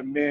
MA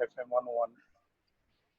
FM 101।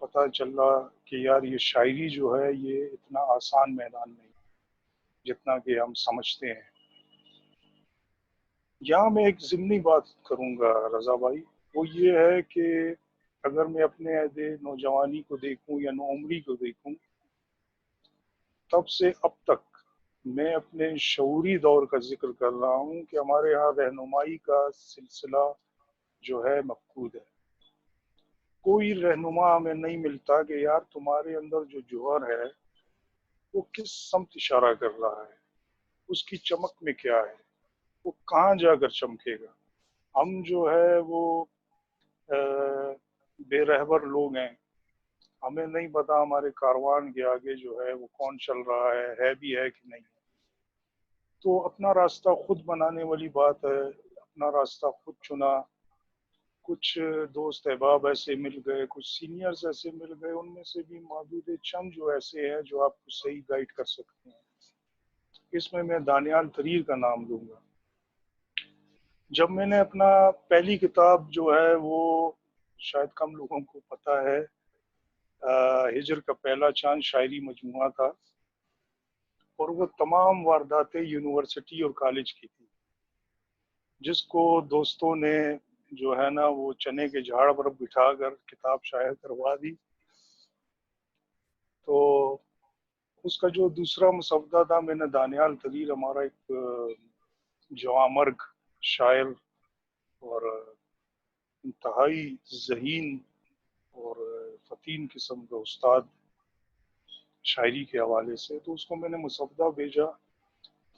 پتہ چلا کہ یار یہ شاعری جو ہے یہ اتنا آسان میدان نہیں جتنا کہ ہم سمجھتے ہیں. یہاں میں ایک ضمنی بات کروں گا رضا بھائی، وہ یہ ہے کہ اگر میں اپنے عہد نوجوانی کو دیکھوں یا نوعمری کو دیکھوں، تب سے اب تک میں اپنے شعوری دور کا ذکر کر رہا ہوں کہ ہمارے ہاں رہنمائی کا سلسلہ جو ہے مفقود ہے. کوئی رہنما ہمیں نہیں ملتا کہ یار تمہارے اندر جو جوہر ہے وہ کس سمت اشارہ کر رہا ہے، اس کی چمک میں کیا ہے، وہ کہاں جا کر چمکے گا. ہم جو ہے وہ بے رہبر لوگ ہیں، ہمیں نہیں پتا ہمارے کاروان کے آگے جو ہے وہ کون چل رہا ہے بھی ہے کہ نہیں. تو اپنا راستہ خود بنانے والی بات ہے، اپنا راستہ خود چنا. کچھ دوست احباب ایسے مل گئے، کچھ سینئرز ایسے مل گئے، ان میں سے بھی محدود چند جو ایسے ہیں جو آپ کو صحیح گائیڈ کر سکتے ہیں. اس میں دانیال تریر کا نام لوں گا. جب میں نے اپنا پہلی کتاب جو ہے وہ شاید کم لوگوں کو پتہ ہے، ہجر کا پہلا چاند شاعری مجموعہ تھا، اور وہ تمام وارداتیں یونیورسٹی اور کالج کی تھی، جس کو دوستوں نے جو ہے نا وہ چنے کے جھاڑ پر بٹھا کر کتاب شائع کروا دی. تو اس کا جو دوسرا مسودہ تھا، میں نے دانیال تریر ہمارا ایک جوامرگ شاعر اور انتہائی ذہین اور فتین قسم کا استاد شاعری کے حوالے سے، تو اس کو میں نے مسودہ بھیجا.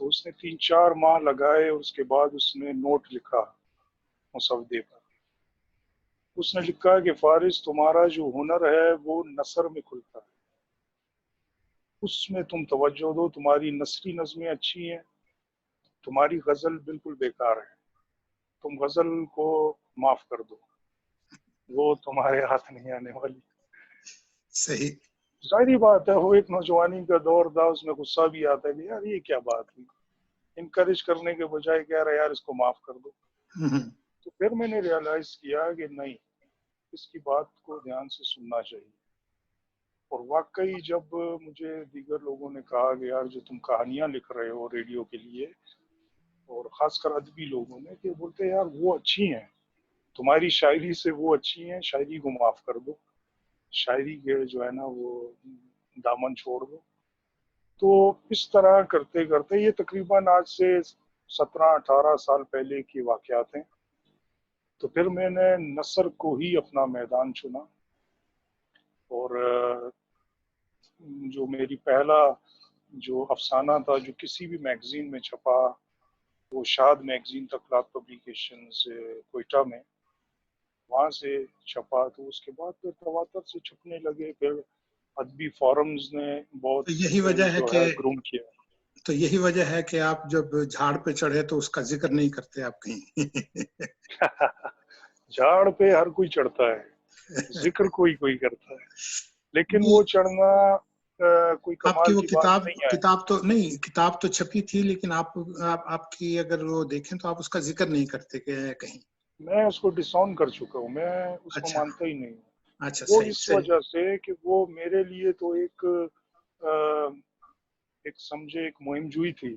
تو اس نے 3-4 ماہ لگائے، اور اس کے بعد اس نے نوٹ لکھا مسودے پر. اس نے لکھا کہ فارس، تمہارا جو ہنر ہے وہ نثر میں کھلتا ہے، اس میں تم توجہ دو. تمہاری نثری نظمیں اچھی ہیں، تمہاری غزل بالکل بیکار ہے، تم غزل کو معاف کر دو، وہ تمہارے ہاتھ نہیں آنے والی. صحیح. ظاہری بات ہے وہ ایک نوجوانی کا دور تھا، اس میں غصہ بھی آتا ہے کہ یار یہ کیا بات ہوئی. انکریج کرنے کے بجائے کہہ رہا یار اس کو معاف کر دو. تو پھر میں نے ریئلائز کیا کہ نہیں، اس کی بات کو دھیان سے سننا چاہیے. اور واقعی جب مجھے دیگر لوگوں نے کہا کہ یار جو تم کہانیاں لکھ رہے ہو ریڈیو کے لیے، اور خاص کر ادبی لوگوں نے، کہ بولتے یار وہ اچھی ہیں، تمہاری شاعری سے وہ اچھی ہیں، شاعری کو معاف کر دو، شاعری کے جو ہے نا وہ دامن چھوڑ دو. تو اس طرح کرتے کرتے، یہ تقریباً آج سے 17-18 سال پہلے کے واقعات ہیں. تو پھر میں نے نثر کو ہی اپنا میدان چنا، اور جو میری پہلا جو افسانہ تھا جو کسی بھی میگزین میں چھپا، وہ شاد میگزین تخلاق پبلیکیشنز کوئٹہ میں، وہاں سے چھپا. تو اس کے بعد پھر تواتر سے چھپنے لگے. پھر ادبی فورمز نے بہت تو یہی وجہ ہے جو کہ ہے گروم کیا. تو یہی وجہ ہے کہ آپ جب جھاڑ پہ چڑھے تو اس کا ذکر نہیں کرتے آپ کہیں. جھاڑ پہ ہر کوئی چڑھتا ہے، ذکر کوئی کرتا ہے، لیکن وہ چڑھنا کوئی آپ کی کمال وہ کی بات کتاب نہیں ہے. کتاب تو چھپی تھی، لیکن آپ کی اگر وہ دیکھیں تو آپ اس کا ذکر نہیں کرتے کہیں. میں اس کو ڈس آن کر چکا ہوں، میں اس کو اچھا مانتا ہی نہیں ہوں. اچھا، وہ صحیح اس صحیح. وجہ سے کہ وہ میرے لیے تو ایک سمجھے ایک مہم جوئی تھی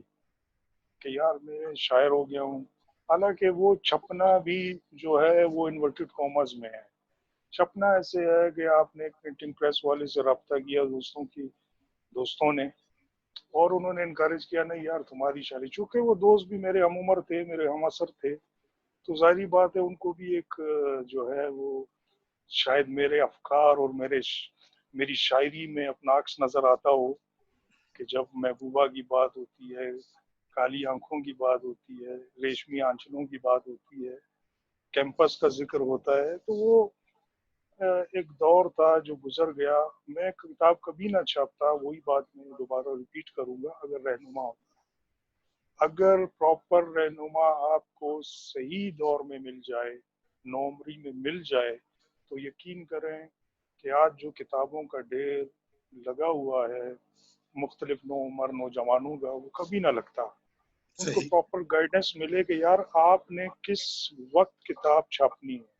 کہ یار میں شاعر ہو گیا ہوں. حالانکہ وہ چھپنا بھی جو ہے وہ انورٹڈ کامرز میں ہے. چھپنا ایسے ہے کہ آپ نے ایک پرنٹنگ پریس والے سے رابطہ کیا، دوستوں نے، اور انہوں نے انکریج کیا نہیں یار تمہاری شاعری. چونکہ وہ دوست بھی میرے ہم عمر تھے، میرے ہم عصر تھے، تو ظاہری بات ہے ان کو بھی ایک جو ہے وہ شاید میرے افکار اور میری شاعری میں اپنا عکس نظر آتا ہو. کہ جب محبوبہ کی بات ہوتی ہے، کالی آنکھوں کی بات ہوتی ہے، ریشمی آنچلوں کی بات ہوتی ہے، کیمپس کا ذکر ہوتا ہے، تو وہ ایک دور تھا جو گزر گیا. میں کتاب کبھی نہ چھاپتا، وہی بات میں دوبارہ ریپیٹ کروں گا، اگر رہنما ہوتا. اگر پراپر رہنما آپ کو صحیح دور میں مل جائے، نوعمری میں مل جائے، تو یقین کریں کہ آج جو کتابوں کا ڈھیر لگا ہوا ہے مختلف نوعمر نوجوانوں کا، وہ کبھی نہ لگتا. ان کو صحیح. پراپر گائیڈنس ملے کہ یار آپ نے کس وقت کتاب چھاپنی ہے،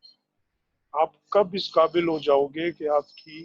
آپ کب اس قابل ہو جاؤ گے کہ آپ کی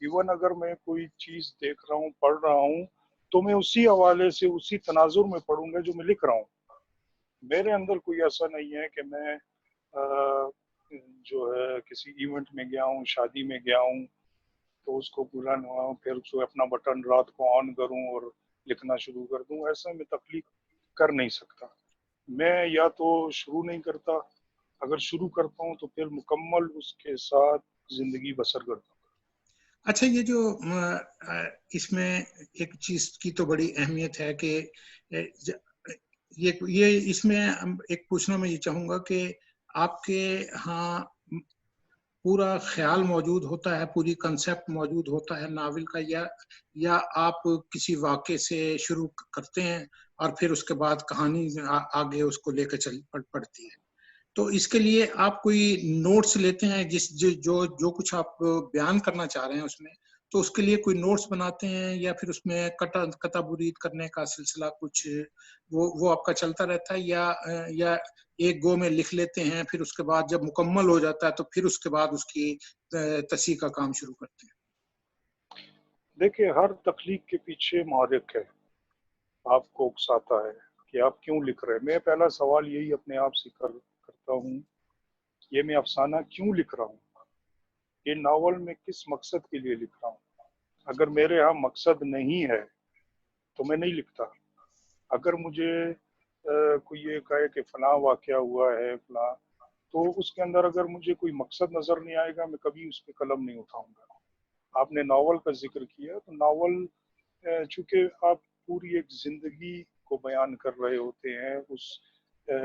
ایون اگر میں کوئی چیز دیکھ رہا ہوں پڑھ رہا ہوں تو میں اسی حوالے سے اسی تناظر میں پڑھوں گا جو میں لکھ رہا ہوں. میرے اندر کوئی ایسا نہیں ہے کہ میں جو ہے کسی ایونٹ میں گیا ہوں, شادی میں گیا ہوں تو اس کو پورا نہ ہوں پھر اس کو اپنا بٹن رات کو آن کروں اور لکھنا شروع کر دوں. ایسا میں تخلیق کر نہیں سکتا. میں یا تو شروع نہیں کرتا, اگر شروع کرتا ہوں تو پھر مکمل اس کے ساتھ زندگی بسر کرتا ہوں. اچھا, یہ جو اس میں ایک چیز کی تو بڑی اہمیت ہے کہ یہ اس میں ایک پوچھنا میں یہ چاہوں گا کہ آپ کے ہاں پورا خیال موجود ہوتا ہے, پوری کنسیپٹ موجود ہوتا ہے ناول کا, یا آپ کسی واقعے سے شروع کرتے ہیں اور پھر اس کے بعد کہانی آگے اس کو لے کے پڑتی ہے؟ تو اس کے لیے آپ کوئی نوٹس لیتے ہیں جو کچھ آپ بیان کرنا چاہ رہے ہیں اس میں, تو اس کے لیے کوئی نوٹس بناتے ہیں یا پھر اس میں کتا برید کرنے کا سلسلہ کچھ وہ آپ کا چلتا رہتا ہے, یا ایک گو میں لکھ لیتے ہیں پھر اس کے بعد جب مکمل ہو جاتا ہے تو پھر اس کے بعد اس کی تصحیح کا کام شروع کرتے ہیں؟ دیکھیں, ہر تخلیق کے پیچھے محرک ہے, آپ کو اکساتا ہے کہ آپ کیوں لکھ رہے ہیں. میں پہلا سوال یہی اپنے آپ سے کرتا ہوں, یہ میں افسانہ کیوں لکھ رہا ہوں, یہ ناول میں کس مقصد کے لیے لکھ رہا ہوں. اگر میرے ہاں مقصد نہیں ہے تو میں نہیں لکھتا. اگر مجھے کوئی یہ کہے کہ فلاں واقعہ ہوا ہے فلاں, تو اس کے اندر اگر مجھے کوئی مقصد نظر نہیں آئے گا میں کبھی اس پہ قلم نہیں اٹھاؤں گا. آپ نے ناول کا ذکر کیا, تو ناول چونکہ آپ پوری ایک زندگی کو بیان کر رہے ہوتے ہیں اس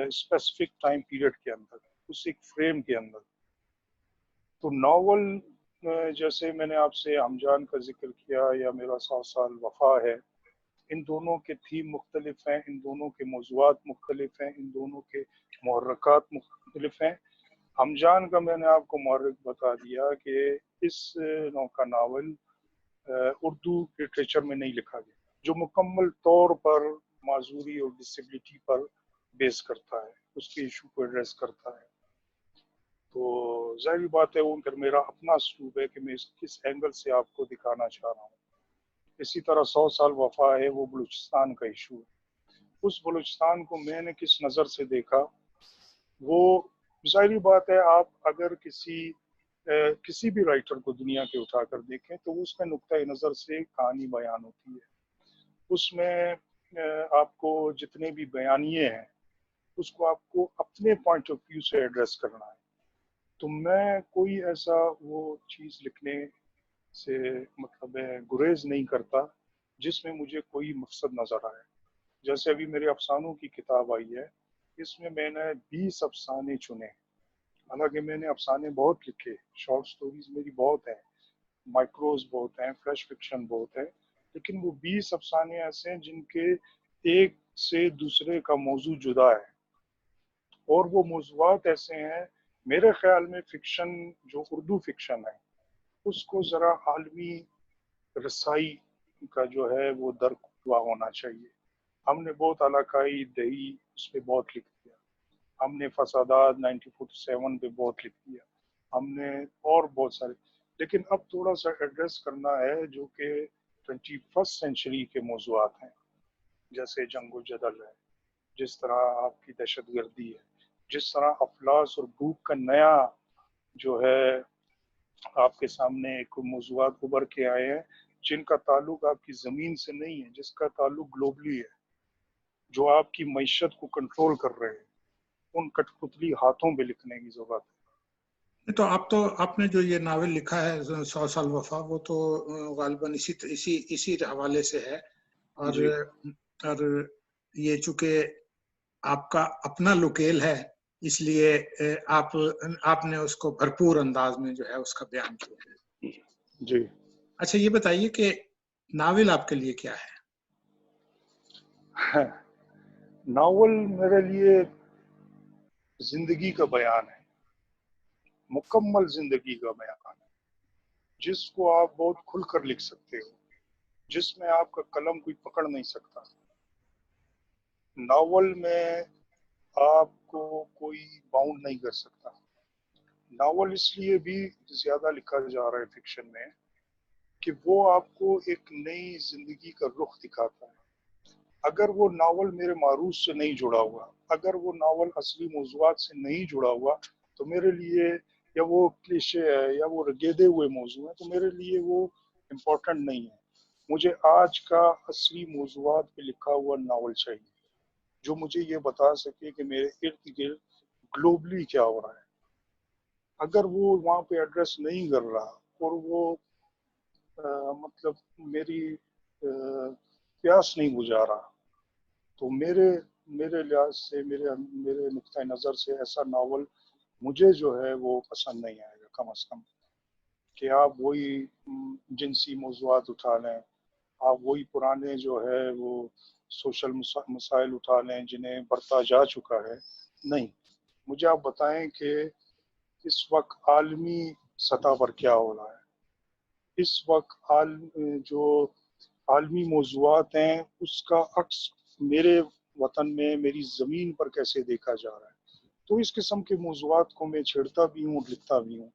اسپیسیفک ٹائم پیریڈ کے اندر, اس ایک فریم کے اندر, تو ناول جیسے میں نے آپ سے ہمجان کا ذکر کیا یا میرا 100 سال وفا ہے, ان دونوں کے تھیم مختلف ہیں, ان دونوں کے موضوعات مختلف ہیں, ان دونوں کے محرکات مختلف ہیں. ہمجان کا میں نے آپ کو محرک بتا دیا کہ اس نوع کا ناول اردو لٹریچر میں نہیں لکھا گیا, جو مکمل طور پر معذوری اور ڈسیبلٹی پر بیس کرتا ہے, اس کے ایشو کو ایڈریس کرتا ہے. تو ظاہری بات ہے وہ پھر میرا اپنا اسلوب ہے کہ میں کس اینگل سے آپ کو دکھانا چاہ رہا ہوں. اسی طرح 100 سال وفا ہے, وہ بلوچستان کا ایشو ہے. اس بلوچستان کو میں نے کس نظر سے دیکھا, وہ ظاہری بات ہے آپ اگر کسی بھی رائٹر کو دنیا کے اٹھا کر دیکھیں تو اس کا نقطۂ نظر سے کہانی بیان ہوتی ہے. اس میں آپ کو جتنے بھی بیانیے ہیں اس کو آپ کو اپنے پوائنٹ آف ویو سے ایڈریس کرنا ہے. تو میں کوئی ایسا وہ چیز لکھنے سے مطلب گریز نہیں کرتا جس میں مجھے کوئی مقصد نظر آئے. جیسے ابھی میرے افسانوں کی کتاب آئی ہے, اس میں میں نے 20 افسانے چنے. حالانکہ میں نے افسانے بہت لکھے, شارٹ سٹوریز میری بہت ہیں, مائکروز بہت ہیں, فریش فکشن بہت ہے, لیکن وہ 20 افسانے ایسے ہیں جن کے ایک سے دوسرے کا موضوع جدا ہے, اور وہ موضوعات ایسے ہیں میرے خیال میں فکشن جو اردو فکشن ہے اس کو ذرا عالمی رسائی کا جو ہے وہ درک ہوا ہونا چاہیے. ہم نے بہت علاقائی دہی اس پہ بہت لکھ دیا, ہم نے فسادات 1947 پہ بہت لکھ دیا, ہم نے اور بہت سارے, لیکن اب تھوڑا سا ایڈریس کرنا ہے جو کہ 21 سینچری کے موضوعات ہیں, جیسے جنگ و جدل ہے, جس طرح آپ کی دہشت گردی ہے, جس طرح افلاس اور بھوک کا نیا جو ہے آپ کے سامنے ایک موضوعات ابھر کے آئے ہیں جن کا تعلق آپ کی زمین سے نہیں ہے, جس کا تعلق گلوبلی ہے, جو آپ کی معیشت کو کنٹرول کر رہے ہیں. ان کٹ پتلی ہاتھوں پہ لکھنے کی ضرورت ہے. تو آپ نے جو یہ ناول لکھا ہے 100 سال وفا, وہ تو غالباً اسی حوالے سے ہے, اور جی اور یہ چونکہ آپ کا اپنا لوکیل ہے اس لیے آپ نے اس کو بھرپور انداز میں جو ہے اس کا بیان کیا ہے. جی. اچھا, یہ بتائیے کہ ناول آپ کے لیے کیا ہے؟ ناول میرے لیے زندگی کا بیان ہے, مکمل زندگی کا بیان ہے, جس کو آپ بہت کھل کر لکھ سکتے ہو, جس میں آپ کا قلم کوئی پکڑ نہیں سکتا. ناول میں آپ کو کوئی باؤنڈ نہیں کر سکتا. ناول اس لیے بھی زیادہ لکھا جا رہا ہے فکشن میں کہ وہ آپ کو ایک نئی زندگی کا رخ دکھاتا ہے. اگر وہ ناول میرے معروض سے نہیں جڑا ہوا، اگر وہ ناول اصلی موضوعات سے نہیں جڑا ہوا، تو میرے لیے یا وہ کلیشے ہے یا وہ رگیدے ہوئے موضوع ہیں، تو میرے لیے وہ امپورٹنٹ نہیں ہے. مجھے آج کا اصلی موضوعات پہ لکھا ہوا ناول چاہیے جو مجھے یہ بتا سکے کہ میرے ارد گرد گلوبلی کیا ہو رہا ہے. اگر وہ وہاں پہ ایڈریس نہیں کر رہا اور وہ مطلب میری پیاس نہیں بجھا رہا، تو میرے لحاظ سے میرے نقطۂ نظر سے ایسا ناول مجھے جو ہے وہ پسند نہیں آئے گا. کم از کم کہ آپ وہی جنسی موضوعات اٹھا لیں، آپ وہی پرانے جو ہے وہ سوشل مسائل اٹھا لیں جنہیں برتا جا چکا ہے. نہیں، مجھے آپ بتائیں کہ اس وقت عالمی سطح پر کیا ہو رہا ہے، اس وقت جو عالمی موضوعات ہیں اس کا عکس میرے وطن میں، میری زمین پر کیسے دیکھا جا رہا ہے. تو اس قسم کے موضوعات کو میں چھیڑتا بھی ہوں، لکھتا بھی ہوں.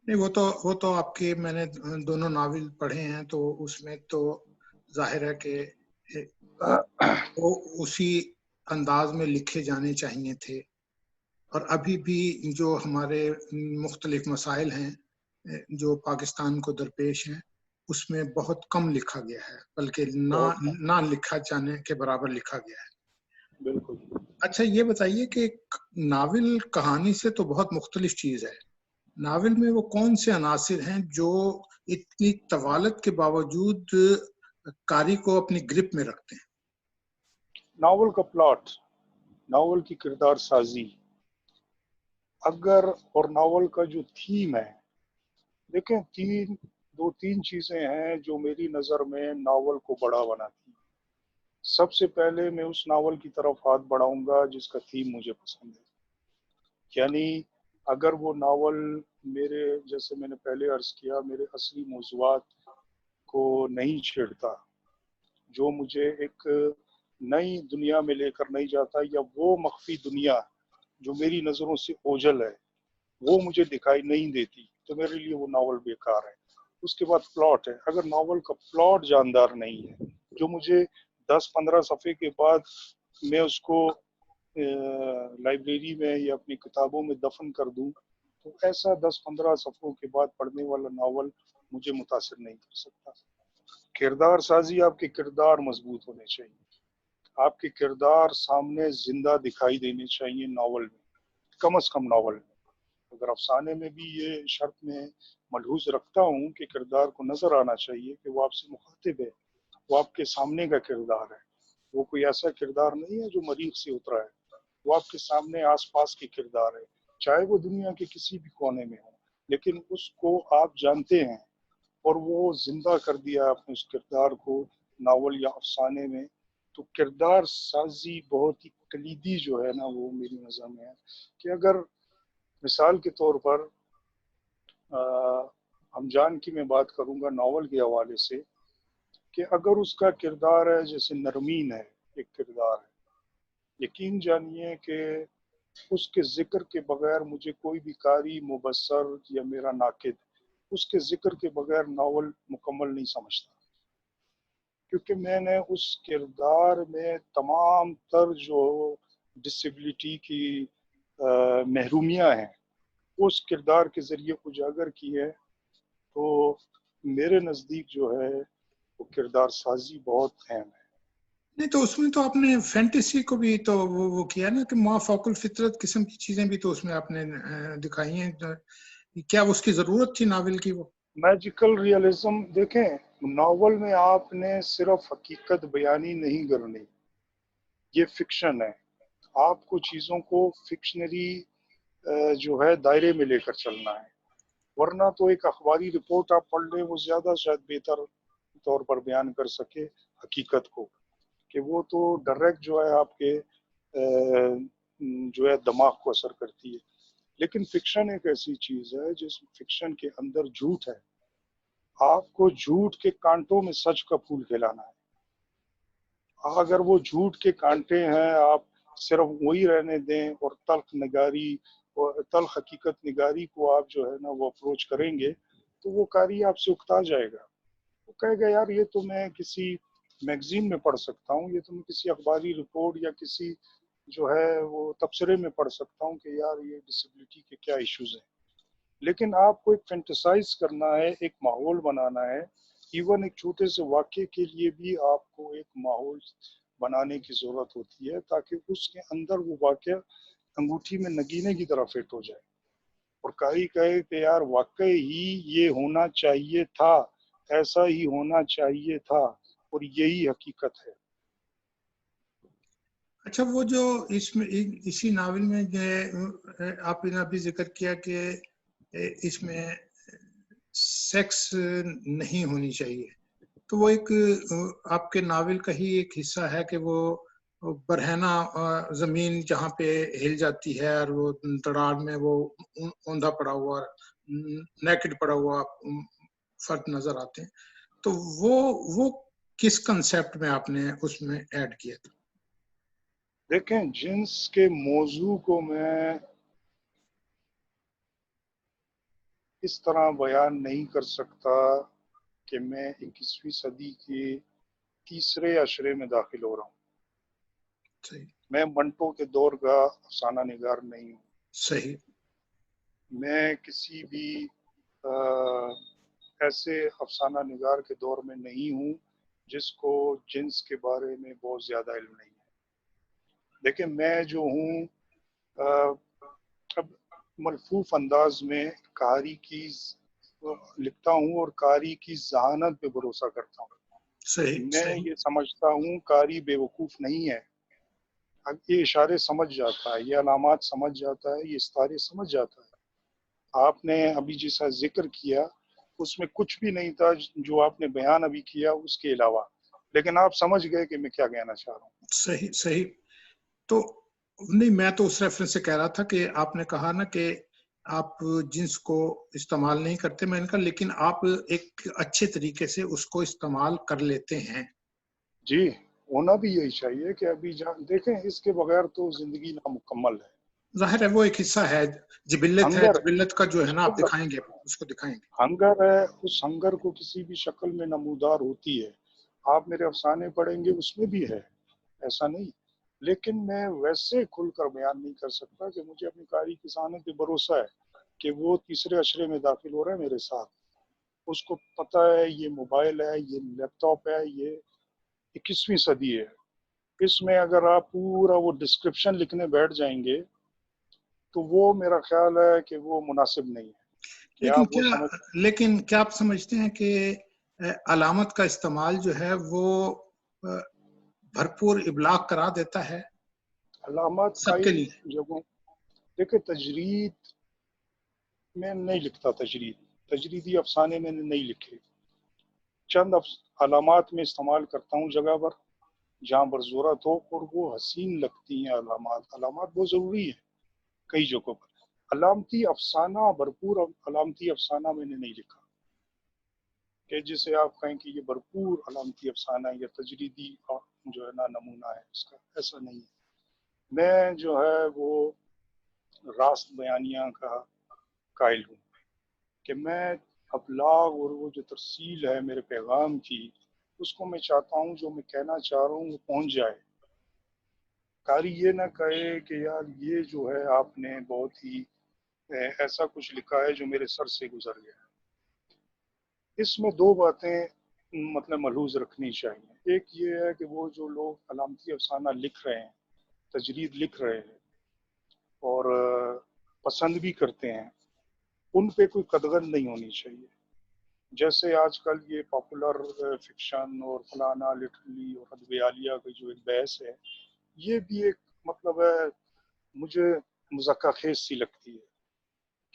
نہیں، وہ تو آپ کے میں نے دونوں ناول پڑھے ہیں، تو اس میں تو ظاہر ہے کہ وہ اسی انداز میں لکھے جانے چاہیے تھے. اور ابھی بھی جو ہمارے مختلف مسائل ہیں جو پاکستان کو درپیش ہیں، اس میں بہت کم لکھا گیا ہے، بلکہ نہ لکھا جانے کے برابر لکھا گیا ہے. بالکل. اچھا، یہ بتائیے کہ ناول کہانی سے تو بہت مختلف چیز ہے. ناول میں وہ کون سے عناصر ہیں جو اتنی طوالت کے باوجود قاری کو اپنی گرپ میں رکھتے ہیں؟ ناول کا پلاٹ، ناول کی کردار سازی، اور ناول کا جو تھیم ہے. دیکھیں، دو تین چیزیں ہیں جو میری نظر میں ناول کو بڑا بناتی ہیں. سب سے پہلے میں اس ناول کی طرف ہاتھ بڑھاؤں گا جس کا تھیم مجھے پسند ہے. یعنی اگر وہ ناول میرے، جیسے میں نے پہلے عرض کیا، میرے اصلی موضوعات کو نہیں چھیڑتا، جو مجھے ایک نئی دنیا میں لے کر نہیں جاتا، یا وہ مخفی دنیا جو میری نظروں سے اوجھل ہے وہ مجھے دکھائی نہیں دیتی، تو میرے لیے وہ ناول بیکار ہے. اس کے بعد پلاٹ ہے. اگر ناول کا پلاٹ جاندار نہیں ہے، جو مجھے 10-15 صفحے کے بعد میں اس کو لائبریری میں یا اپنی کتابوں میں دفن کر دوں، تو ایسا 10-15 صفحوں کے بعد پڑھنے والا ناول مجھے متاثر نہیں کر سکتا. کردار سازی، آپ کے کردار مضبوط ہونے چاہیے، آپ کے کردار سامنے زندہ دکھائی دینے چاہیے ناول میں، کم از کم ناول میں. اگر افسانے میں بھی یہ شرط میں ملحوظ رکھتا ہوں کہ کردار کو نظر آنا چاہیے کہ وہ آپ سے مخاطب ہے، وہ آپ کے سامنے کا کردار ہے، وہ کوئی ایسا کردار نہیں ہے جو مریخ سے اترا ہے، وہ آپ کے سامنے آس پاس کی کردار ہے، چاہے وہ دنیا کے کسی بھی کونے میں ہو، لیکن اس کو آپ جانتے ہیں اور وہ زندہ کر دیا آپ نے اس کردار کو ناول یا افسانے میں. تو کردار سازی بہت ہی کلیدی جو ہے نا، وہ میری نظر میں ہے. کہ اگر مثال کے طور پر ہم جان کی میں بات کروں گا ناول کے حوالے سے، کہ اگر اس کا کردار ہے جیسے نرمین ہے، ایک کردار ہے، یقین جانیے کہ اس کے ذکر کے بغیر مجھے کوئی بھی قاری، مبصر یا میرا ناقد اس کے ذکر کے بغیر ناول مکمل نہیں سمجھتا. کیونکہ میں نے اس کردار میں تمام تر جو ڈسیبلٹی کی محرومیاں ہیں اس کردار کے ذریعے اجاگر کی ہے. تو میرے نزدیک جو ہے وہ کردار سازی بہت اہم ہے. نہیں، تو اس میں تو آپ نے فینٹیسی کو بھی تو وہ کیا نا کہ ما فوق الفطرت قسم کی چیزیں بھی تو اس میں آپ نے دکھائی ہیں. کیا اس کی ضرورت تھی ناول کی؟ وہ میجیکل ریئلزم، دیکھیں ناول میں آپ نے صرف حقیقت بیانی نہیں کرنی، یہ فکشن ہے. آپ کو چیزوں کو فکشنری جو ہے دائرے میں لے کر چلنا ہے، ورنہ تو ایک اخباری رپورٹ آپ پڑھ لیں وہ زیادہ شاید بہتر طور پر بیان کر سکے حقیقت کو، کہ وہ تو ڈائریکٹ جو ہے آپ کے جو ہے دماغ کو اثر کرتی ہے. لیکن فکشن ایک ایسی چیز ہے جس فکشن کے اندر جھوٹ ہے، آپ کو جھوٹ کے کانٹوں میں سچ کا پھول کھلانا ہے. اگر وہ جھوٹ کے کانٹے ہیں آپ صرف وہی رہنے دیں اور تلخ نگاری اور تلخ حقیقت نگاری کو آپ جو ہے نا وہ اپروچ کریں گے، تو وہ قاری آپ سے اکتا جائے گا، وہ کہے گا یار یہ تو میں کسی میگزین میں پڑھ سکتا ہوں، یہ تو میں کسی اخباری رپورٹ یا کسی جو ہے وہ تبصرے میں پڑھ سکتا ہوں کہ یار یہ ڈسیبلٹی کے کیا ایشوز ہیں. لیکن آپ کو ایک فینٹیسائز کرنا ہے، ایک ماحول بنانا ہے. ایون ایک چھوٹے سے واقعے کے لیے بھی آپ کو ایک ماحول بنانے کی ضرورت ہوتی ہے تاکہ اس کے اندر وہ واقعہ انگوٹھی میں نگینے کی طرح فٹ ہو جائے اور قاری کہے کہ یار واقعی ہی یہ ہونا چاہیے تھا، ایسا ہی ہونا چاہیے تھا اور یہی حقیقت ہے. اچھا، وہ جو اس میں اسی ناول میں آپ نے ابھی ذکر کیا کہ اس میں سیکس نہیں ہونی چاہیے، تو وہ ایک آپ کے ناول کا ہی ایک حصہ ہے کہ وہ برہنہ زمین جہاں پہ ہل جاتی ہے اور وہ دراڑ میں وہ اوندا پڑا ہوا نیکڈ پڑا ہوا فرد نظر آتے ہیں، تو وہ کس کنسیپٹ میں آپ نے اس میں ایڈ کیا تھا؟ دیکھیں، جنس کے موضوع کو میں اس طرح بیان نہیں کر سکتا کہ میں 21ویں صدی کے تیسرے عشرے میں داخل ہو رہا ہوں. صحیح. میں منٹو کے دور کا افسانہ نگار نہیں ہوں. صحیح. میں کسی بھی ایسے افسانہ نگار کے دور میں نہیں ہوں جس کو جنس کے بارے میں بہت زیادہ علم نہیں ہے. دیکھیں، میں جو ہوں اب ملفوف انداز میں قاری کی لکھتا ہوں اور قاری کی ذہانت پہ بھروسہ کرتا ہوں. صحیح. میں صحیح. یہ سمجھتا ہوں قاری بے وقوف نہیں ہے. یہ اشارے سمجھ جاتا ہے، یہ علامات سمجھ جاتا ہے، یہ استارے سمجھ جاتا ہے. آپ نے ابھی جیسا ذکر کیا اس میں کچھ بھی نہیں تھا جو آپ نے بیان ابھی کیا اس کے علاوہ، لیکن آپ سمجھ گئے کہ میں کیا کہنا چاہ رہا ہوں. صحیح. صحیح. تو نہیں، میں تو اس ریفرنس سے کہہ رہا تھا کہ آپ نے کہا نا کہ آپ جنس کو استعمال نہیں کرتے، میں نے کہا لیکن آپ ایک اچھے طریقے سے اس کو استعمال کر لیتے ہیں. جی، ہونا بھی یہی چاہیے کہ ابھی دیکھیں اس کے بغیر تو زندگی نامکمل ہے. ظاہر ہے وہ ایک حصہ ہے، جبلت ہے، ہنگر جبلت کا جو ہے نا آپ ہے، دکھائیں گے، اس کو دکھائیں گے. ہنگر ہے، اس ہنگر کو کسی بھی شکل میں نمودار ہوتی ہے. آپ میرے افسانے پڑھیں گے اس میں بھی ہے، ایسا نہیں. لیکن میں ویسے کھل کر بیان نہیں کر سکتا کہ مجھے اپنی قاری کی ذہانت پہ بھروسہ ہے کہ وہ تیسرے عشرے میں داخل ہو رہا ہے میرے ساتھ. اس کو پتہ ہے یہ موبائل ہے، یہ لیپ ٹاپ ہے، یہ 21ویں صدی ہے. اس میں اگر آپ پورا وہ ڈسکرپشن لکھنے بیٹھ جائیں گے تو وہ میرا خیال ہے کہ وہ مناسب نہیں ہے کہ لیکن آپ وہ سمجھ. کیا آپ سمجھتے ہیں کہ علامت کا استعمال جو ہے وہ بھرپور ابلاغ کرا دیتا ہے علامات سب کے لیے؟ جگہوں دیکھیں، تجرید میں نہیں لکھتا، تجریدی افسانے میں نے نہیں لکھے. چند علامات میں استعمال کرتا ہوں جگہ پر جہاں پر ضرورت ہو اور وہ حسین لگتی ہیں. علامات بہت ضروری ہیں کئی جگہوں پر. علامتی افسانہ، بھرپور علامتی افسانہ میں نے نہیں لکھا کہ جسے آپ کہیں کہ یہ بھرپور علامتی افسانہ ہے یا تجریدی جو ہے نا نمونہ ہے اس کا، ایسا نہیں ہے. میں جو ہے وہ راست بیانیہ کا قائل ہوں کہ میں ابلاغ اور وہ جو ترسیل ہے میرے پیغام کی، اس کو میں چاہتا ہوں جو میں کہنا چاہ رہا ہوں وہ پہنچ جائے. قاری یہ نہ کہے کہ یار یہ جو ہے آپ نے بہت ہی ایسا کچھ لکھا ہے جو میرے سر سے گزر گیا. اس میں دو باتیں مطلب ملحوظ رکھنی چاہیے. ایک یہ ہے کہ وہ جو لوگ علامتی افسانہ لکھ رہے ہیں، تجرید لکھ رہے ہیں اور پسند بھی کرتے ہیں، ان پہ کوئی قدغن نہیں ہونی چاہیے. جیسے آج کل یہ پاپولر فکشن اور فلانا لٹرلی اور ادب عالیہ کی جو ایک بحث ہے، یہ بھی ایک مطلب ہے مجھے مذاکرہ خیز سی لگتی ہے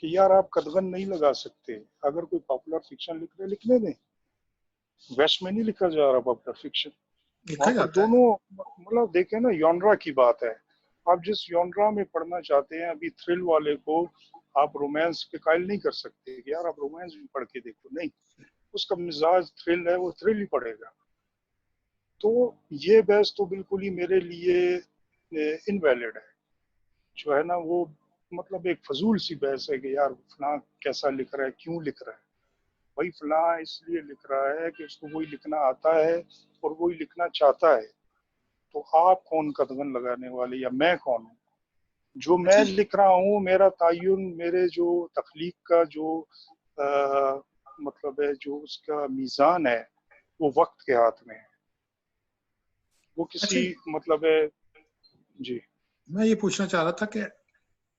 کہ یار آپ قدغن نہیں لگا سکتے. اگر کوئی پاپولر فکشن لکھ رہے لکھنے دیں. ویسٹ میں نہیں لکھا جا رہا پاپولر فکشن، لکھا وہاں پر جاتا ہے. دونوں مطلب دیکھیں نا، یونرا کی بات ہے. آپ جس یونرا میں پڑھنا چاہتے ہیں، ابھی تھرل والے کو آپ رومانس کے قائل نہیں کر سکتے کہ یار آپ رومانس بھی پڑھ کے دیکھو. نہیں، اس کا مزاج تھرل ہے، وہ تھرل ہی پڑھے گا. تو یہ بحث تو بالکل ہی میرے لیے انویلڈ ہے، جو ہے نا وہ مطلب ایک فضول سی بحث ہے کہ یار فلاں کیسا لکھ رہا ہے، کیوں لکھ رہا ہے. بھائی فلاں اس لیے لکھ رہا ہے کہ اس کو وہی لکھنا آتا ہے اور وہی لکھنا چاہتا ہے، تو آپ کون قدغن لگانے والے، یا میں کون ہوں؟ جو میں لکھ رہا ہوں، میرا تعین، میرے جو تخلیق کا جو مطلب ہے، جو اس کا میزان ہے، وہ وقت کے ہاتھ میں ہے، وہ کسی مطلب ہے. جی میں یہ پوچھنا چاہ رہا تھا کہ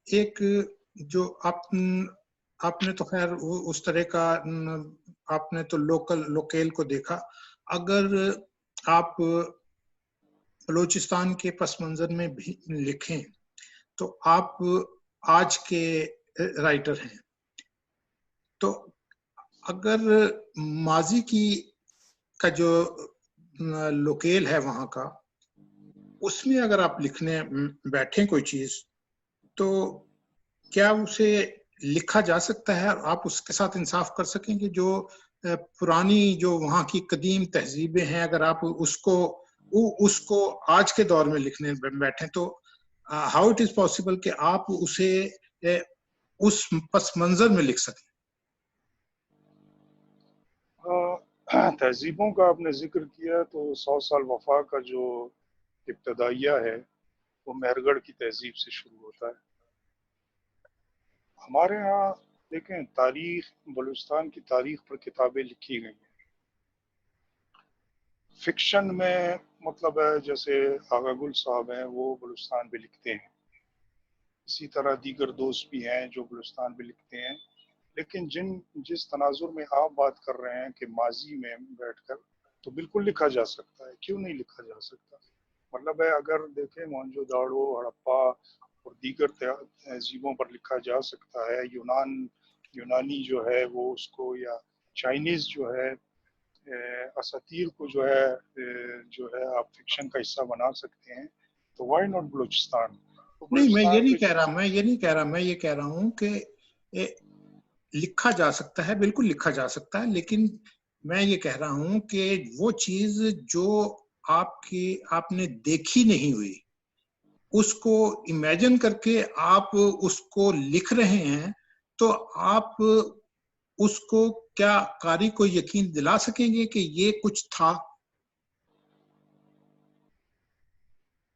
ایک جو آپ نے تو خیر اس طرح کا، آپ نے تو لوکیل کو دیکھا، اگر آپ بلوچستان کے پس منظر میں بھی لکھیں تو آپ آج کے رائٹر ہیں، تو اگر ماضی کا جو لوکیل ہے وہاں کا، اس میں اگر آپ لکھنے بیٹھیں کوئی چیز، تو کیا اسے لکھا جا سکتا ہے؟ آپ اس کے ساتھ انصاف کر سکیں کہ جو پرانی جو وہاں کی قدیم تہذیبیں ہیں، اگر آپ اس کو آج کے دور میں لکھنے بیٹھیں تو ہاؤ اٹ از پاسبل کہ آپ اسے اس پس منظر میں لکھ سکیں؟ تہذیبوں کا آپ نے ذکر کیا تو 100 سال وفا کا جو ابتدائیہ ہے وہ مہرگڑھ کی تہذیب سے شروع ہوتا ہے. ہمارے ہاں دیکھیں، تاریخ، بلوچستان کی تاریخ پر کتابیں لکھی گئی ہیں. فکشن میں مطلب ہے جیسے آغا گل صاحب ہیں، وہ بلوچستان پہ لکھتے ہیں، اسی طرح دیگر دوست بھی ہیں جو بلوچستان پہ لکھتے ہیں. لیکن جس تناظر میں آپ بات کر رہے ہیں کہ ماضی میں بیٹھ کر، تو بالکل لکھا جا سکتا ہے، کیوں نہیں لکھا جا سکتا؟ مطلب ہے اگر دیکھیں موہنجو داڑو، ہڑپا اور دیگر تہذیبوں پر لکھا جا سکتا ہے، یونانی جو ہے وہ اس کو، یا چائنیز جو ہے اساطیر کو جو ہے آپ فکشن کا حصہ بنا سکتے ہیں، تو وائی ناٹ بلوچستان؟ تو نہیں، میں یہ بلوچستان نہیں پہ کہہ رہا، میں یہ کہہ رہا ہوں کہ لکھا جا سکتا ہے، بالکل لکھا جا سکتا ہے، لیکن میں یہ کہہ رہا ہوں کہ وہ چیز جو آپ نے دیکھی نہیں ہوئی، اس کو امیجن کر کے آپ اس کو لکھ رہے ہیں، تو آپ اس کو کیا قاری کو یقین دلا سکیں گے کہ یہ کچھ تھا؟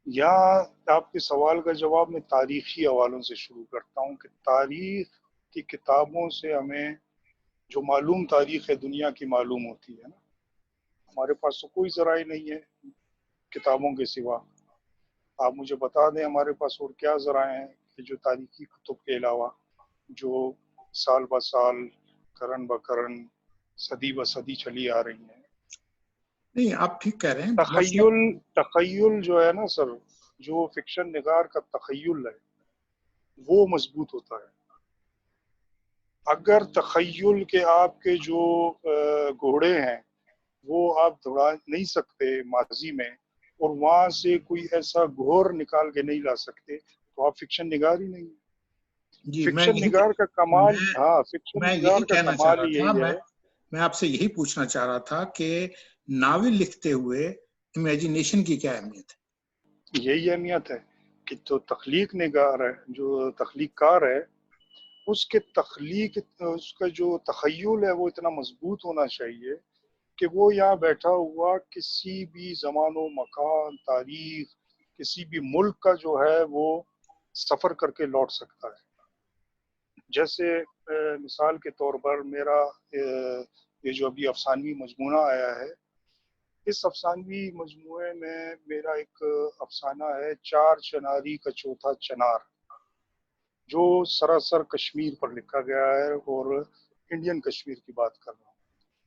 یا آپ کے سوال کا جواب میں تاریخی حوالوں سے شروع کرتا ہوں کہ تاریخ کی کتابوں سے ہمیں جو معلوم تاریخ ہے دنیا کی معلوم ہوتی ہے نا. ہمارے پاس تو کوئی ذرائع نہیں ہے کتابوں کے سوا. آپ مجھے بتا دیں ہمارے پاس اور کیا ذرائع ہیں کہ جو تاریخی کتب کے علاوہ، جو سال بہ سال، قرن بہ قرن، صدی بہ صدی چلی آ رہی ہیں. نہیں، آپ ٹھیک کہہ رہے ہیں. تخیل جو ہے نا سر، جو فکشن نگار کا تخیل ہے وہ مضبوط ہوتا ہے. اگر تخیل کے آپ کے جو گھوڑے ہیں وہ آپ دوڑا نہیں سکتے ماضی میں، اور وہاں سے کوئی ایسا گھور نکال کے نہیں لا سکتے، تو آپ فکشن نگار ہی نہیں. جی، فکشن نگار کا کمال، فکشن میں یہی نگار کا کہنا چاہ کمال رہا تھا، یہی ہے. میں آپ سے یہی پوچھنا چاہ رہا تھا کہ ناول لکھتے ہوئے امیجنیشن کی کیا اہمیت ہے؟ یہی اہمیت ہے کہ جو تخلیق نگار ہے، جو تخلیق کار ہے، اس کا جو تخیل ہے وہ اتنا مضبوط ہونا چاہیے کہ وہ یہاں بیٹھا ہوا کسی بھی زمان و مکان، تاریخ، کسی بھی ملک کا جو ہے وہ سفر کر کے لوٹ سکتا ہے. جیسے مثال کے طور پر میرا یہ جو ابھی افسانوی مجموعہ آیا ہے، اس افسانوی مجموعے میں میرا ایک افسانہ ہے، چار چناری کا چوتھا چنار، جو سراسر کشمیر پر لکھا گیا ہے، اور انڈین کشمیر کی بات کر رہا ہوں.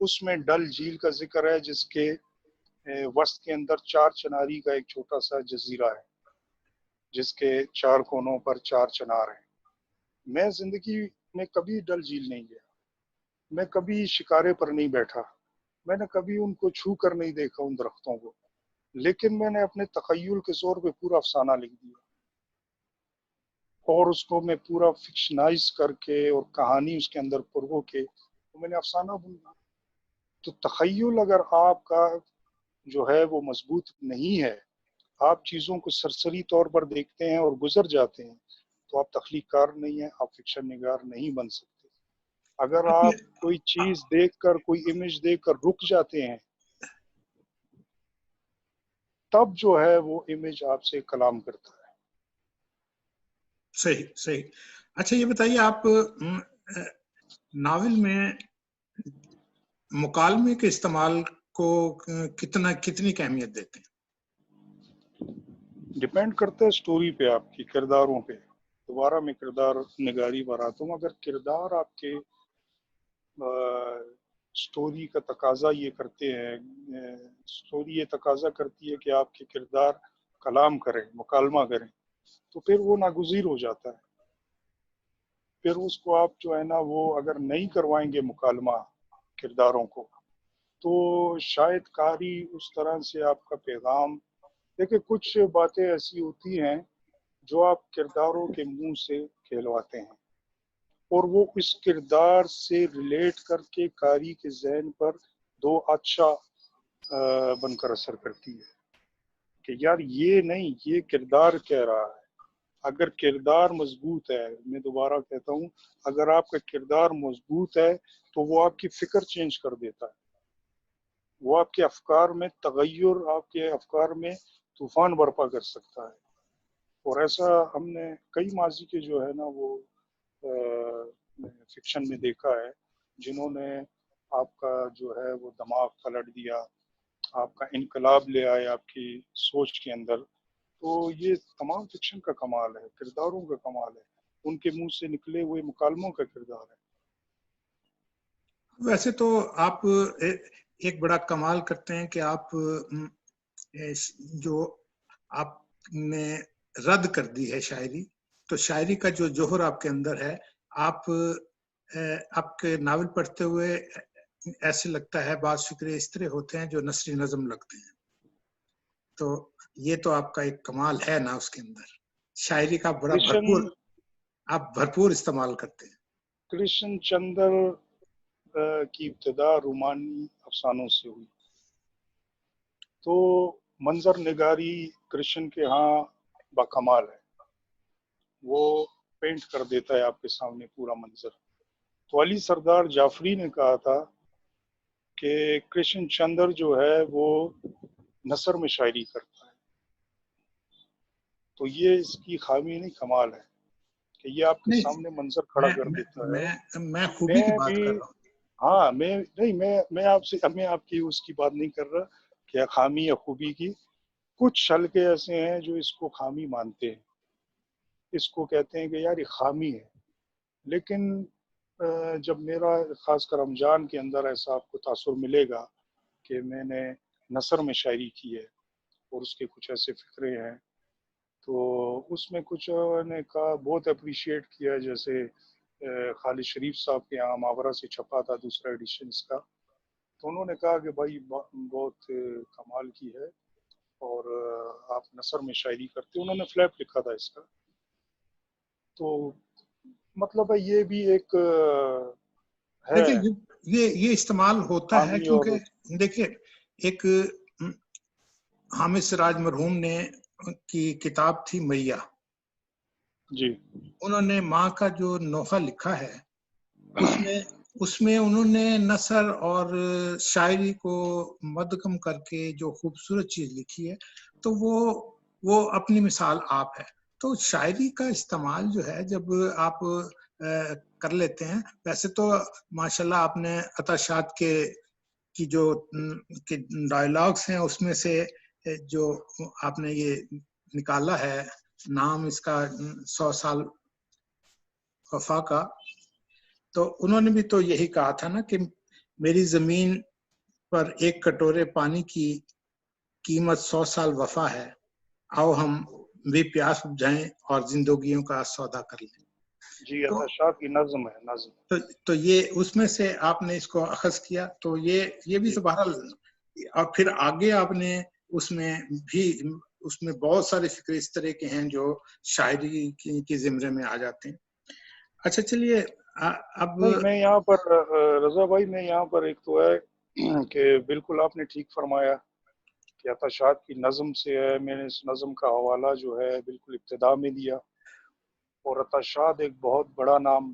اس میں ڈل جھیل کا ذکر ہے، جس کے وسط کے اندر چار چناری کا ایک چھوٹا سا جزیرہ ہے، جس کے چار کونوں پر چار چنار ہیں. میں زندگی میں کبھی ڈل جھیل نہیں گیا، میں کبھی شکارے پر نہیں بیٹھا، میں نے کبھی ان کو چھو کر نہیں دیکھا ان درختوں کو، لیکن میں نے اپنے تخیل کے زور پہ پورا افسانہ لکھ دیا، اور اس کو میں پورا فکشنائز کر کے اور کہانی اس کے اندر پرو کے تو میں نے افسانہ بن دیا. تو تخیل اگر آپ کا جو ہے وہ مضبوط نہیں ہے، آپ چیزوں کو سرسری طور پر دیکھتے ہیں اور گزر جاتے ہیں، تو آپ تخلیق کار نہیں ہیں، آپ فکشن نگار نہیں بن سکتے. اگر آپ کوئی چیز دیکھ کر، کوئی امیج دیکھ کر رک جاتے ہیں، تب جو ہے وہ امیج آپ سے کلام کرتا ہے۔ صحیح صحیح۔ اچھا یہ بتائیے، آپ ناول میں مکالمے کے استعمال کو کتنی اہمیت دیتے ہیں؟ ڈپینڈ کرتا ہے سٹوری پہ، آپ کی کرداروں پہ۔ دوبارہ میں کردار نگاری پر آتا ہوں۔ اگر کردار آپ کے سٹوری کا تقاضا یہ کرتے ہیں، سٹوری یہ تقاضا کرتی ہے کہ آپ کے کردار کلام کریں، مکالمہ کریں، تو پھر وہ ناگزیر ہو جاتا ہے۔ پھر اس کو آپ جو ہے نا، وہ اگر نہیں کروائیں گے مکالمہ کرداروں کو، تو شاید قاری اس طرح سے آپ کا پیغام، دیکھیں کچھ باتیں ایسی ہوتی ہیں جو آپ کرداروں کے منہ سے کہلواتے ہیں، اور وہ اس کردار سے ریلیٹ کر کے قاری کے ذہن پر دو اچھا بن کر اثر کرتی ہے کہ یار یہ نہیں، یہ کردار کہہ رہا ہے۔ اگر کردار مضبوط ہے، میں دوبارہ کہتا ہوں، اگر آپ کا کردار مضبوط ہے تو وہ آپ کی فکر چینج کر دیتا ہے، وہ آپ کے افکار میں تغیر، آپ کے افکار میں طوفان برپا کر سکتا ہے۔ اور ایسا ہم نے کئی ماضی کے جو ہے نا وہ فکشن میں دیکھا ہے، جنہوں نے آپ کا جو ہے وہ دماغ پلٹ دیا، آپ کا انقلاب لے آئے آپ کی سوچ کے اندر۔ تو یہ تمام فکشن کا کمال ہے، کرداروں کا کمال ہے، ان کے منہ سے نکلے ہوئے مکالموں کا کردار ہے۔ ویسے تو آپ ایک بڑا کمال کرتے ہیں کہ آپ جو آپ نے رد کر دی ہے شاعری، تو شاعری کا جو جوہر آپ کے اندر ہے، آپ کے ناول پڑھتے ہوئے ایسے لگتا ہے بعض فکرے اس طرح ہوتے ہیں جو نثری نظم لگتے ہیں، تو یہ تو آپ کا ایک کمال ہے نا، اس کے اندر شاعری کا بڑا بھرپور استعمال کرتے ہیں۔ کرشن چندر کی ابتدا رومانی افسانوں سے ہوئی، تو منظر نگاری کرشن کے ہاں باکمال ہے، وہ پینٹ کر دیتا ہے آپ کے سامنے پورا منظر۔ تو علی سردار جعفری نے کہا تھا کہ کرشن چندر جو ہے وہ نثر میں شاعری کرتا ہے، تو یہ اس کی خامی نہیں، کمال ہے کہ یہ آپ کے نہیں، سامنے منظر کھڑا کر دیتا ہے۔ میں خوبی کی بات کر رہا ہوں۔ ہاں، میں آپ کی اس کی بات نہیں کر رہا کہ خامی یا خوبی کی۔ کچھ حلقے ایسے ہیں جو اس کو خامی مانتے ہیں، اس کو کہتے ہیں کہ یار یہ خامی ہے، لیکن جب میرا خاص کر رمضان کے اندر ایسا آپ کو تاثر ملے گا کہ میں نے نثر میں شاعری کی ہے اور اس کے کچھ ایسے فکرے ہیں، تو اس میں کچھ نے کہا بہت اپریشیٹ کیا، جیسے خالد شریف صاحب کے یہاں ماورا سے چھپا تھا دوسرا ایڈیشن اس کا، تو انہوں نے کہا کہ بھائی بہت کمال کی ہے اور آپ نثر میں شاعری کرتے، انہوں نے فلیپ لکھا تھا اس کا۔ تو مطلب ہے یہ بھی ایک ہے دیکھیے یہ استعمال ہوتا ہے، خامی۔ اور کیونکہ دیکھیے ایک حامد سراج مرحوم نے کی کتاب تھی میاں، جی، انہوں نے ماں کا جو نوحہ لکھا ہے، اس میں انہوں نے نثر اور شاعری کو مدغم کر کے جو خوبصورت چیز لکھی ہے، تو وہ اپنی مثال آپ ہے۔ تو شاعری کا استعمال جو ہے جب آپ کر لیتے ہیں، ویسے تو ماشاءاللہ آپ نے عطا شاد کی جو ڈائلاگس ہیں اس میں سے جو آپ نے یہ نکالا ہے نام اس کا 100 سال وفا کا، تو انہوں نے بھی تو یہی کہا تھا نا کہ میری زمین پر ایک کٹورے پانی کی قیمت 100 سال وفا ہے، آؤ ہم بھی پیاس بجھائیں اور زندگیوں کا سودا کر لیں۔ جی، عطا شاہ کی نظم ہے، نظم۔ تو یہ اس میں سے آپ نے اس کو اخذ کیا، تو یہ بھی تو بہرحال، اور پھر آگے آپ نے اس میں بہت سارے فکر اس طرح کے ہیں جو شاعری کی زمرے میں آ جاتے ہیں۔ اچھا چلیے اب نہیں، میں یہاں پر رضا بھائی، میں یہاں پر ایک تو ہے کہ بالکل آپ نے ٹھیک فرمایا کہ عطا شاہ کی نظم سے ہے، میں نے اس نظم کا حوالہ جو ہے بالکل ابتدا میں دیا، اور عطا شاہ ایک بہت بڑا نام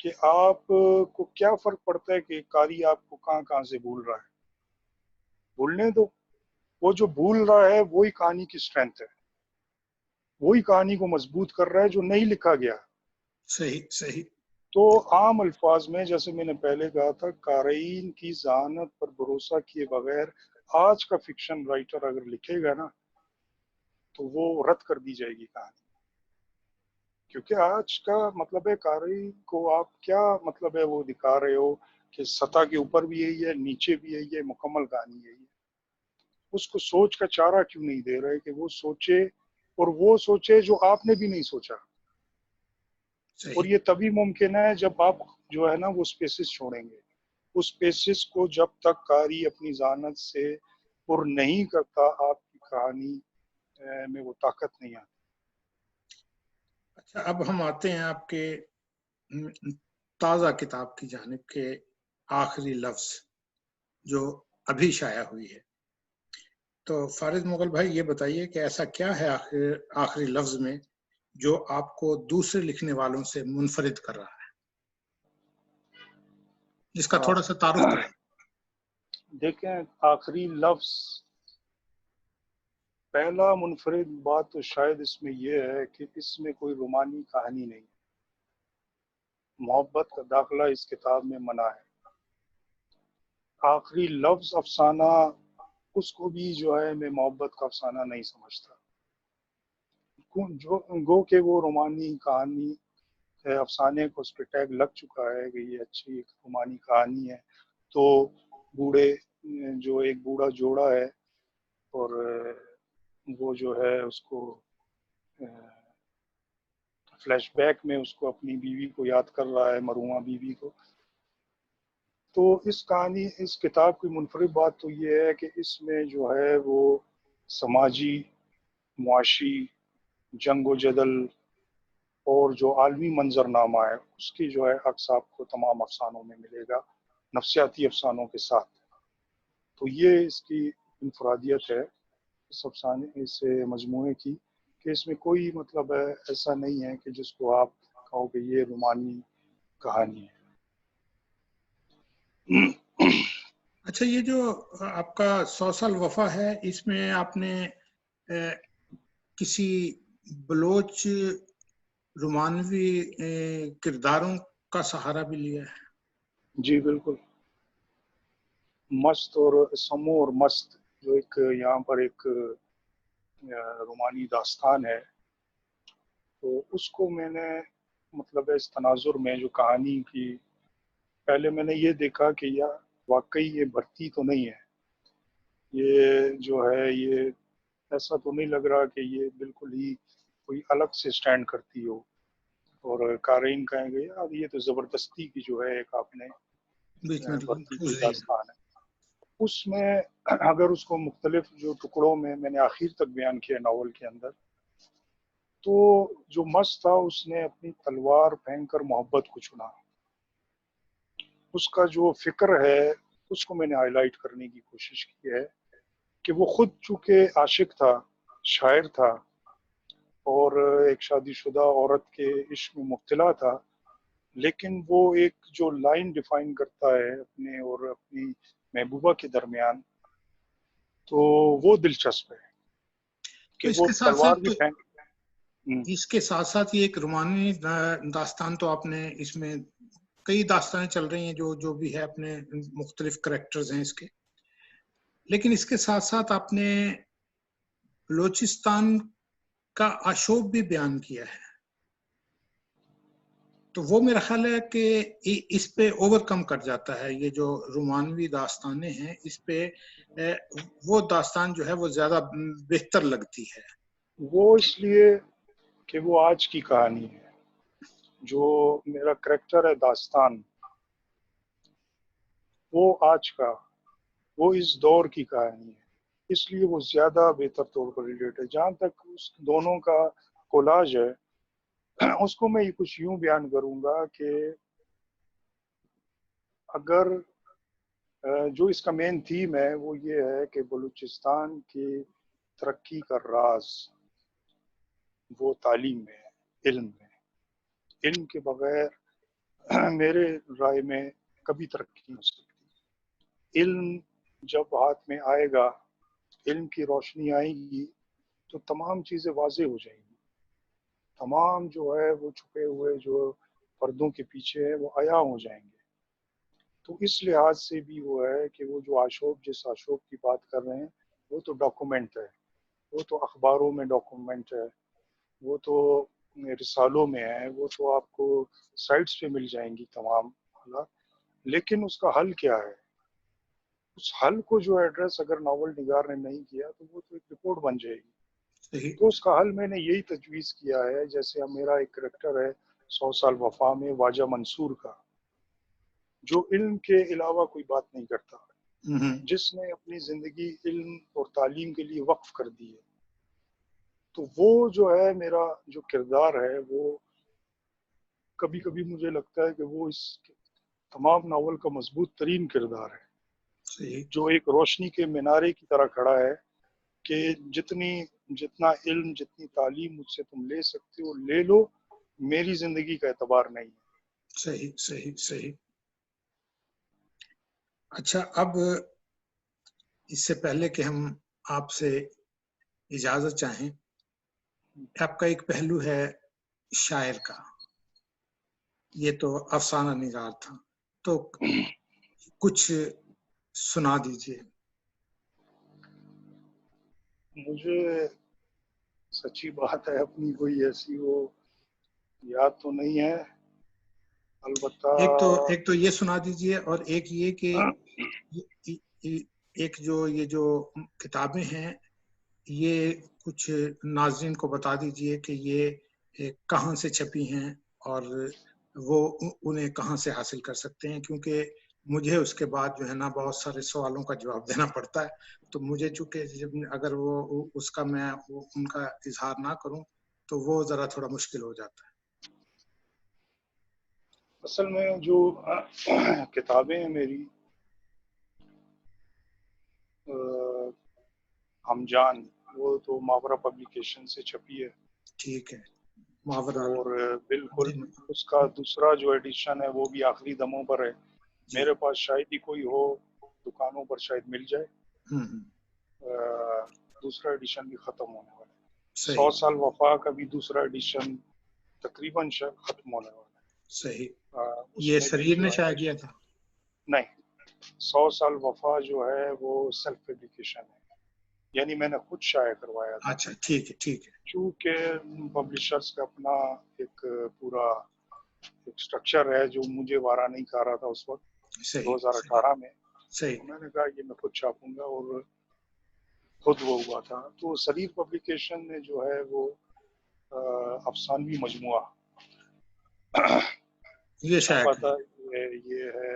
کہ آپ کو کیا فرق پڑتا ہے کہ قاری آپ کو کہاں کہاں سے بھول رہا ہے، بھولنے دو. وہ جو بھول رہا ہے وہی کہانی کی اسٹرینتھ ہے، وہی کہانی کو مضبوط کر رہا ہے جو نہیں لکھا گیا. صحیح صحیح. تو عام الفاظ میں جیسے میں نے پہلے کہا تھا، قارئین کی ذہانت پر بھروسہ کیے بغیر آج کا فکشن رائٹر اگر لکھے گا نا تو وہ رد کر دی جائے گی کہانی. کیونکہ آج کا مطلب ہے قاری کو آپ کیا مطلب ہے وہ دکھا رہے ہو کہ سطح کے اوپر بھی یہی ہے، نیچے بھی یہی ہے، مکمل کہانی یہی ہے. اس کو سوچ کا چارہ کیوں نہیں دے رہے کہ وہ سوچے، اور وہ سوچے جو آپ نے بھی نہیں سوچا. اور صحیح. یہ تبھی ممکن ہے جب آپ جو ہے نا وہ اسپیسز چھوڑیں گے. اس اسپیسز کو جب تک قاری اپنی ذہانت سے پر نہیں کرتا، آپ کی کہانی میں وہ طاقت نہیں آتی. اچھا، اب ہم آتے ہیں آپ کے تازہ کتاب کی جانب کے آخری لفظ جو ابھی شائع ہوئی ہے. تو فارغ مغل بھائی یہ بتائیے کہ ایسا کیا ہے آخری لفظ میں جو آپ کو دوسرے لکھنے والوں سے منفرد کر رہا ہے، جس کا تھوڑا سا تعارف کرائیں. دیکھیں، آخری لفظ پہلا منفرد بات تو شاید اس میں یہ ہے کہ اس میں کوئی رومانی کہانی نہیں. محبت کا داخلہ اس کتاب میں منع ہے. آخری لفظ افسانہ، اس کو بھی جو ہے میں محبت کا افسانہ نہیں سمجھتا. گو کہ وہ رومانی کہانی افسانے کو اس پہ ٹیگ لگ چکا ہے کہ یہ اچھی ایک رومانی کہانی ہے. تو بوڑھے جو ایک بوڑھا جوڑا ہے اور وہ جو ہے اس کو فلیش بیک میں اس کو اپنی بیوی کو یاد کر رہا ہے، مرحومہ بیوی کو. تو اس کہانی، اس کتاب کی منفرد بات تو یہ ہے کہ اس میں جو ہے وہ سماجی، معاشی، جنگ و جدل اور جو عالمی منظرنامہ ہے اس کی جو ہے عکس آپ کو تمام افسانوں میں ملے گا، نفسیاتی افسانوں کے ساتھ. تو یہ اس کی انفرادیت ہے اس افسانے، اس مجموعے کی، کہ اس میں کوئی مطلب ہے ایسا نہیں ہے کہ جس کو آپ کہو کہ یہ رومانی کہانی ہے. اچھا، یہ جو آپ کا 100 سال وفا ہے، اس میں آپ نے کسی بلوچ رومانوی کرداروں کا سہارا بھی لیا ہے؟ جی بالکل. مست اور سمو اور مست جو ایک یہاں پر ایک رومانی داستان ہے، تو اس کو میں نے مطلب اس تناظر میں جو کہانی کی، پہلے میں نے یہ دیکھا کہ یہ واقعی یہ بھرتی تو نہیں ہے، یہ جو ہے یہ ایسا تو نہیں لگ رہا کہ یہ بالکل ہی کوئی الگ سے سٹینڈ کرتی ہو اور قارئین کہیں گے یار یہ تو زبردستی کی جو ہے ایک آپ نے بیچ میں بھرتی کی ٹھوس دیا. داستان ہے. اس میں اگر اس کو مختلف جو ٹکڑوں میں نے آخر تک بیان کیا ناول کے اندر، تو جو مست تھا اس نے اپنی تلوار پھینک کر محبت کو چنا. اس کا جو فکر ہے اس کو میں نے ہائی لائٹ کرنے کی کوشش کی ہے کہ وہ خود چونکہ عاشق تھا، شاعر تھا اور ایک شادی شدہ عورت کے عشق میں مبتلا تھا، لیکن وہ ایک جو لائن ڈیفائن کرتا ہے اپنے اور اپنی محبوبہ کے درمیان، تو وہ دلچسپ ہے تو کہ وہ تلوار بھی پھینک. اس کے ساتھ ساتھ یہ ایک رومانی داستان، تو آپ نے اس میں کئی داستانیں چل رہی ہیں جو بھی ہے، اپنے مختلف کریکٹرز ہیں اس کے، لیکن اس کے ساتھ ساتھ آپ نے بلوچستان کا آشوب بھی بیان کیا ہے. تو وہ میرا خیال ہے کہ اس پہ اوور کم کر جاتا ہے. یہ جو رومانوی داستانیں ہیں اس پہ وہ داستان جو ہے وہ زیادہ بہتر لگتی ہے. وہ اس لیے کہ وہ آج کی کہانی ہے. جو میرا کریکٹر ہے داستان، وہ آج کا، وہ اس دور کی کہانی ہے، اس لیے وہ زیادہ بہتر طور پر ریلیٹ ہے. جہاں تک اس دونوں کا کولاج ہے، اس کو میں کچھ یوں بیان کروں گا کہ اگر جو اس کا مین تھیم ہے وہ یہ ہے کہ بلوچستان کی ترقی کا راز وہ تعلیم میں ہے، علم میں. علم کے بغیر میرے رائے میں کبھی ترقی نہیں ہو سکتی. علم جب ہاتھ میں آئے گا، علم کی روشنی آئے گی تو تمام چیزیں واضح ہو جائیں گی. تمام جو ہے وہ چھپے ہوئے جو پردوں کے پیچھے ہے وہ عیاں ہو جائیں گے. تو اس لحاظ سے بھی وہ ہے کہ وہ جو جس آشوب کی بات کر رہے ہیں وہ تو ڈاکومنٹ ہے، وہ تو اخباروں میں ڈاکومنٹ ہے، وہ تو رسالوں میں ہے، وہ تو آپ کو سائٹس پہ مل جائیں گی تمام حالات. لیکن اس کا حل کیا ہے؟ اس حل کو جو ایڈریس اگر ناول نگار نے نہیں کیا تو وہ تو ایک رپورٹ بن جائے گی. صحیح. تو اس کا حل میں نے یہی تجویز کیا ہے، جیسے اب میرا ایک کریکٹر ہے 100 سال وفا میں واجہ منصور کا، جو علم کے علاوہ کوئی بات نہیں کرتا، جس نے اپنی زندگی علم اور تعلیم کے لیے وقف کر دی ہے. تو وہ جو ہے میرا جو کردار ہے وہ کبھی کبھی مجھے لگتا ہے کہ وہ اس تمام ناول کا مضبوط ترین کردار ہے، صحیح. جو ایک روشنی کے مینارے کی طرح کھڑا ہے کہ جتنا علم جتنی تعلیم مجھ سے تم لے سکتے ہو لے لو، میری زندگی کا اعتبار نہیں ہے. صحیح صحیح صحیح. اچھا، اب اس سے پہلے کہ ہم آپ سے اجازت چاہیں، آپ کا ایک پہلو ہے شاعر کا، یہ تو افسانہ نگار تھا، تو کچھ سنا دیجئے. مجھے سچی بات ہے اپنی کوئی ایسی وہ یاد تو نہیں ہے، البتہ ایک تو یہ سنا دیجئے، اور ایک یہ کہ ایک جو کتابیں ہیں یہ کچھ ناظرین کو بتا دیجئے کہ یہ کہاں سے چھپی ہیں اور وہ انہیں کہاں سے حاصل کر سکتے ہیں، کیونکہ مجھے اس کے بعد جو ہے نا بہت سارے سوالوں کا جواب دینا پڑتا ہے. تو مجھے چونکہ اگر وہ اس کا میں ان کا اظہار نہ کروں تو وہ ذرا تھوڑا مشکل ہو جاتا ہے. اصل میں جو کتابیں ہیں میری، ہم جان، وہ تو ماورا پبلیکیشن سے چھپی ہے. ٹھیک ہے. ماورا. اور بالکل اس کا دوسرا جو ایڈیشن ہے وہ بھی آخری دموں پر ہے. جی. میرے پاس شاید ہی کوئی ہو، دکانوں پر شاید مل جائے. دوسرا ایڈیشن بھی ختم ہونے والا ہے. 100 سال وفا کا بھی دوسرا ایڈیشن تقریباً ختم ہونے والا ہے. صحیح. اس یہ میں بھی سریر جو نے ہے شائع کیا تھا؟ نہیں، 100 سال وفا جو ہے وہ سیلف پبلیکیشن ہے، یعنی میں نے خود شائع کروایا تھا. اچھا ٹھیک ہے ٹھیک ہے. چونکہ پبلشرز کا اپنا ایک پورا ایک سٹرکچر ہے جو مجھے وارا نہیں کھا رہا تھا اس وقت. صحیح. 2018 میں صحیح. میں نے کہا یہ میں خود چھاپوں گا، اور خود وہ ہوا تھا. تو سریر پبلیکیشن نے جو ہے وہ افسانوی مجموعہ یہ شائع چھاپا تھا. یہ ہے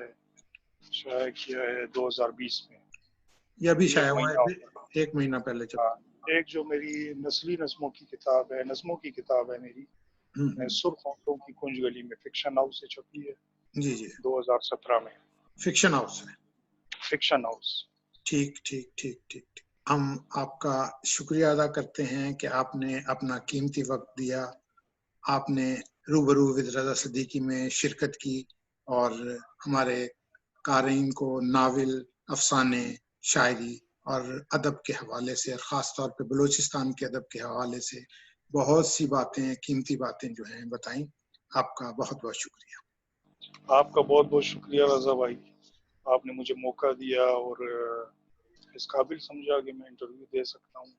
شائع کیا ہے 2020 میں. یہ ابھی شائع ایک ہوا مہینہ ہے، 1 مہینہ پہلے چلا. ایک جو میری نسلی نظموں کی کتاب ہے، نظموں کی کتاب ہے میری، سرخ ہونٹوں کی کنج گلی میں، فکشن ہاؤس سے چھپی ہے. جی جی. 2017 میں. فکشن ہاؤس میں. Fiction house. ٹھیک ٹھیک ٹھیک ٹھیک. ہم آپ کا شکریہ ادا کرتے ہیں کہ آپ نے اپنا قیمتی وقت دیا، آپ نے روبرو ود رضا صدیقی میں شرکت کی، اور ہمارے قارئین کو ناول، افسانے، شاعری اور ادب کے حوالے سے، اور خاص طور پہ بلوچستان کے ادب کے حوالے سے بہت سی باتیں، قیمتی باتیں جو ہیں بتائیں. آپ کا بہت بہت شکریہ. آپ کا بہت بہت شکریہ رضا بھائی، آپ نے مجھے موقع دیا اور اس قابل سمجھا کہ میں انٹرویو دے سکتا ہوں.